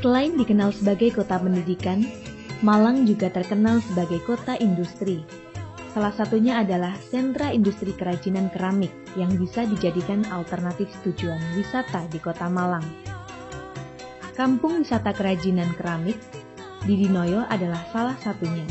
Selain dikenal sebagai kota pendidikan, Malang juga terkenal sebagai kota industri. Salah satunya adalah sentra industri kerajinan keramik yang bisa dijadikan alternatif tujuan wisata di kota Malang. Kampung wisata kerajinan keramik di Dinoyo adalah salah satunya.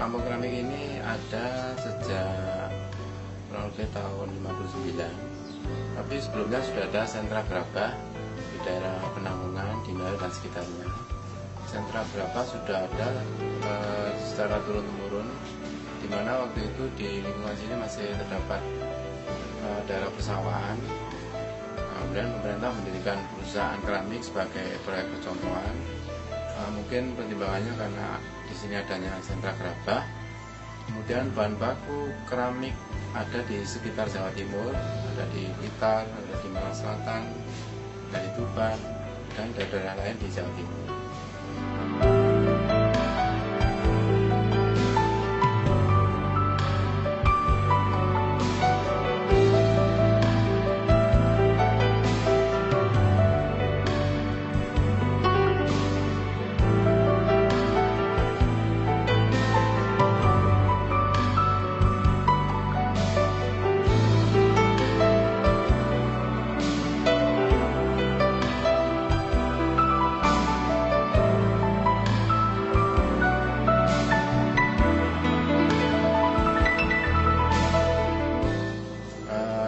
Kampung keramik ini ada sejak kurang lebih tahun 59. Tapi sebelumnya sudah ada sentra gerabah di daerah Penanggungan, Dinoyo dan sekitarnya. Sentra gerabah sudah ada secara turun-temurun, di mana waktu itu di lingkungan sini masih terdapat daerah persawahan. Kemudian pemerintah mendirikan perusahaan keramik sebagai proyek percontohan. Mungkin pertimbangannya karena di sini adanya sentra gerabah. Kemudian bahan baku keramik ada di sekitar Jawa Timur, ada di Blitar, ada di Malang Selatan, ada di Tuban, dan daerah lain di Jawa Timur.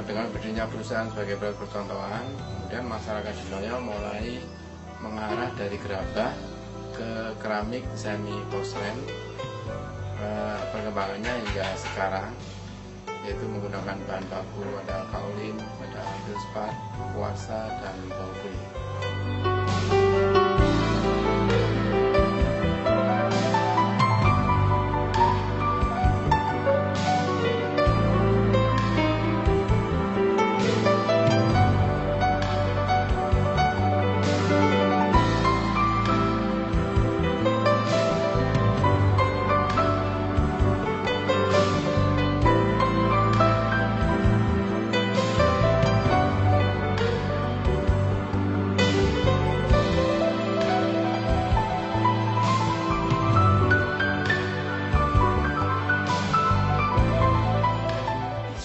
Dengan berdirinya perusahaan sebagai proyek percontohan, kemudian masyarakat Dinoyo mulai mengarah dari gerabah ke keramik semi porselen. Perkembangannya hingga sekarang, yaitu menggunakan bahan baku ada kaolin, ada feldspar, kuarsa, dan bauxite.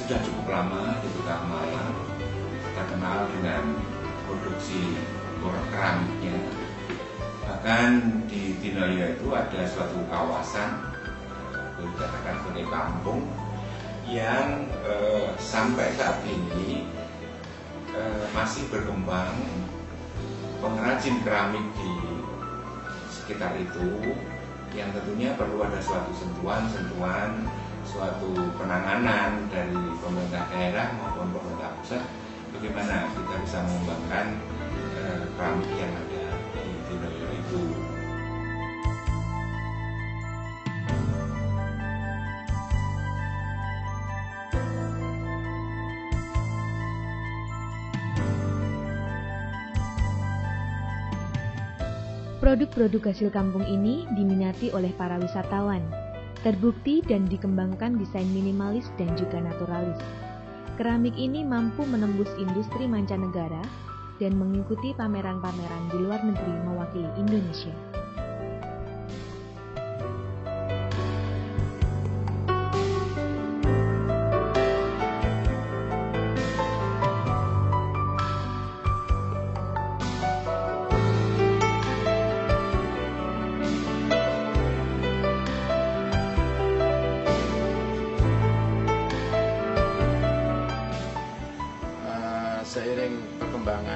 Sudah cukup lama di kota Malang terkenal dengan produksi keramiknya. Bahkan di Dinoyo itu ada suatu kawasan, boleh dikatakan sebagai kampung, yang sampai saat ini masih berkembang pengrajin keramik di sekitar itu, yang tentunya perlu ada suatu sentuhan, suatu penanganan dari pemerintah daerah maupun pemerintah pusat, bagaimana kita bisa mengembangkan keramik yang ada di Dinoyo itu. Produk-produk hasil kampung ini diminati oleh para wisatawan. Terbukti dan dikembangkan desain minimalis dan juga naturalis. Keramik ini mampu menembus industri mancanegara dan mengikuti pameran-pameran di luar negeri mewakili Indonesia.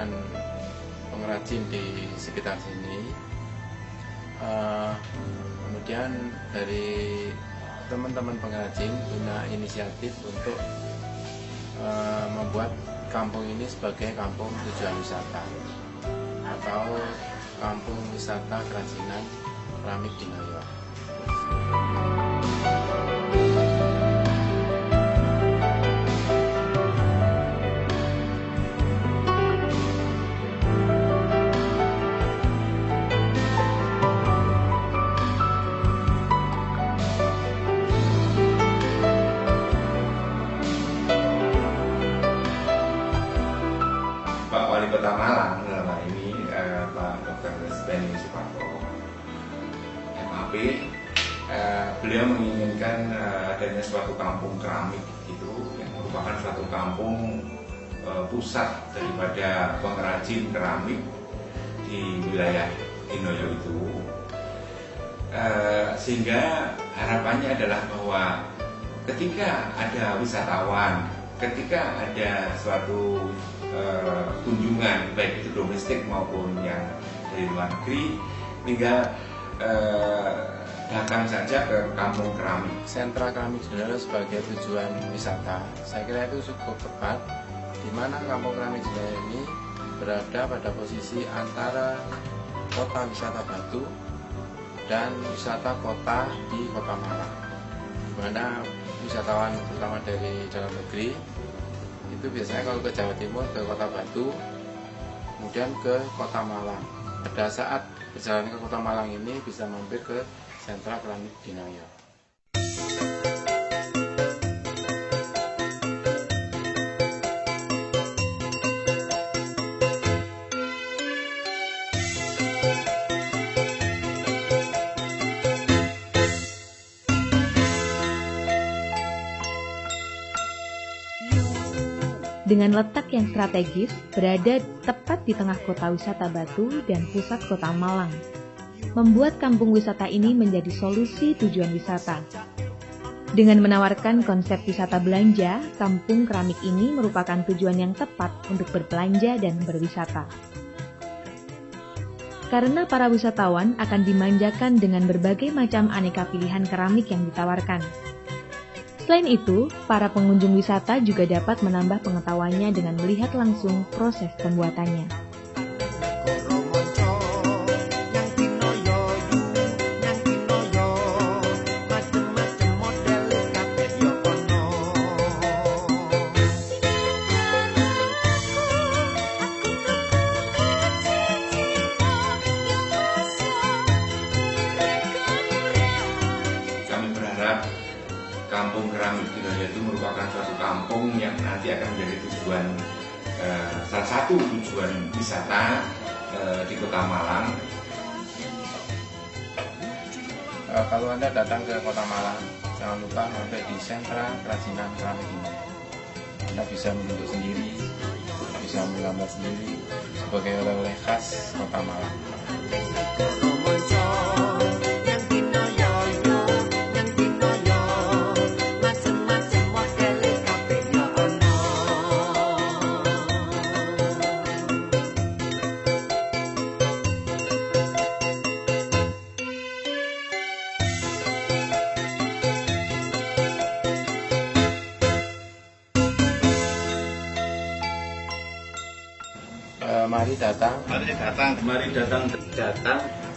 dengan pengrajin di sekitar sini. Kemudian dari teman-teman pengrajin punya inisiatif untuk membuat kampung ini sebagai kampung tujuan wisata atau kampung wisata kerajinan keramik Dinoyo. Pak Wali Kota Malang dalam hal ini Pak Dr. Benny Suparto MAP, beliau menginginkan adanya suatu kampung keramik itu yang merupakan suatu kampung pusat daripada pengrajin keramik di wilayah Dinoyo itu, sehingga harapannya adalah bahwa ketika ada wisatawan, ketika ada suatu kunjungan baik itu domestik maupun yang dari luar negeri, tinggal datang saja ke kampung keramik. Sentra keramik Dinoyo sebagai tujuan wisata, saya kira itu cukup tepat, di mana kampung keramik Dinoyo ini berada pada posisi antara kota wisata Batu dan wisata kota di Kota Malang, di mana wisatawan terutama dari dalam negeri itu biasanya kalau ke Jawa Timur ke Kota Batu, kemudian ke Kota Malang. Pada saat perjalanan ke Kota Malang ini bisa mampir ke sentra keramik Dinoyo. Dengan letak yang strategis, berada tepat di tengah kota wisata Batu dan pusat kota Malang, membuat kampung wisata ini menjadi solusi tujuan wisata. Dengan menawarkan konsep wisata belanja, kampung keramik ini merupakan tujuan yang tepat untuk berbelanja dan berwisata. Karena para wisatawan akan dimanjakan dengan berbagai macam aneka pilihan keramik yang ditawarkan. Selain itu, para pengunjung wisata juga dapat menambah pengetahuannya dengan melihat langsung proses pembuatannya. Kami berharap kampung keramik Dinoyo itu merupakan suatu kampung yang nanti akan menjadi tujuan, salah satu tujuan wisata di Kota Malang. Kalau Anda datang ke Kota Malang, jangan lupa mampir di sentra kerajinan keramik ini. Anda bisa membentuk sendiri, bisa menggambar sendiri sebagai oleh-oleh khas Kota Malang.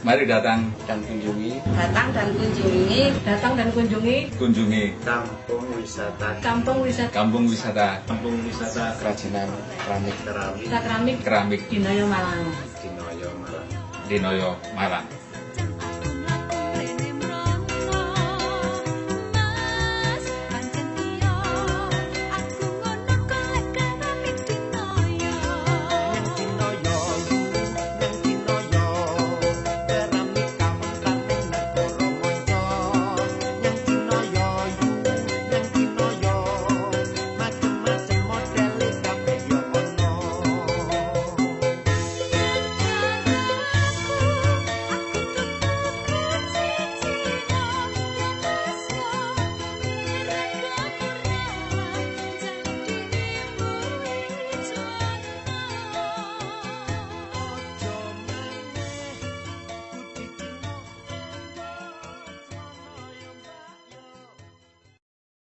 Mari datang, dan kunjungi, kampung wisata kerajinan keramik Dinoyo Malang. Dinoyo Malang. Dinoyo Malang.